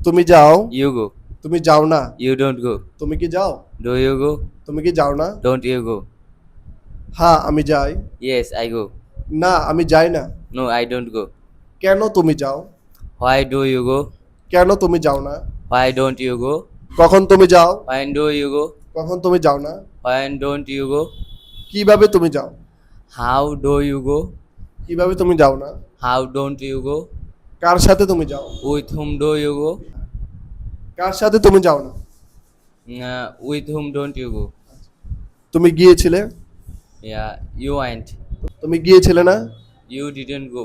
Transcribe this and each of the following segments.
তুমি যাও, You go. তুমি যাও না, You don't go. তুমি কি যাও, Do you go? তুমি কি যাও না, Don't you go? হ্যাঁ আমি যাই, Yes, I go. না আমি যাই না, No, I don't go. কেন তুমি যাও, Why do you go? কেন তুমি যাও না, Why don't you go? কখন তুমি যাও, When do you go? কখন তুমি যাও না, When don't you go? কিভাবে তুমি যাও, How do you go? কিভাবে তুমি যাও না, How don't you go? কার সাথে তুমি যাও, With whom do you go? কার সাথে তুমি যাও না, With whom don't you go? তুমি গিয়েছিলে, Yeah, you went. তুমি গিয়েছিলে না, You didn't go.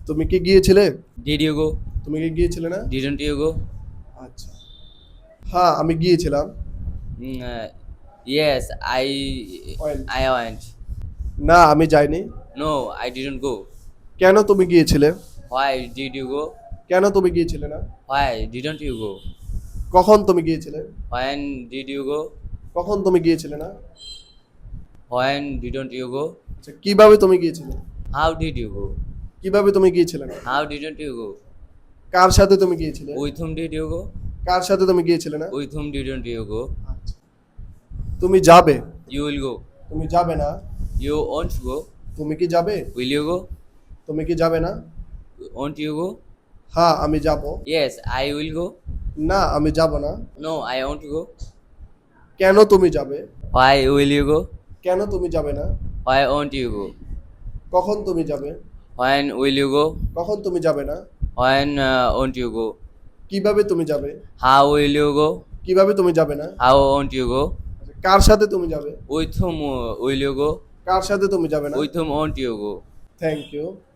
তুমি কি গিয়েছিলে, Did you go? তুমি কি গিয়েছিলে না, Didn't you go? আচ্ছা, হ্যাঁ আমি গিয়েছিলাম, Yes, Went. I went. না আমি যাইনি, No, I didn't go. কেন তুমি গিয়েছিলে, Why did you go? কেন তুমি গিয়েছিলে না, Why didn't you go? কখন তুমি গিয়েছিলে, When did you go? কখন তুমি গিয়েছিলে না, When didn't you go? আচ্ছা, কিভাবে তুমি গিয়েছিলে, How did you go? কিভাবে তুমি গিয়েছিলে না, How didn't you go? কার সাথে তুমি গিয়েছিলে, With whom did you go? কার সাথে তুমি গিয়েছিলে না, With whom didn't you go? আচ্ছা, তুমি যাবে, You will go. তুমি যাবে না, You won't go. তুমি কি যাবে, Will you go? তুমি কি যাবে না, Won't you go? হ্যাঁ আমি যাব, Yes, I will go. না আমি যাব না, No, I won't go. কেন তুমি যাবে, Why will you go? কেন তুমি যাবে না, Why won't you go? কখন তুমি যাবে, When will you go? কখন তুমি যাবে না, When won't you go? কিভাবে তুমি যাবে, How will you go? কিভাবে তুমি যাবে না, How won't you go? আচ্ছা, কার সাথে তুমি যাবে, With whom will you go? কার সাথে তুমি যাবে না, With whom won't you go? Thank you.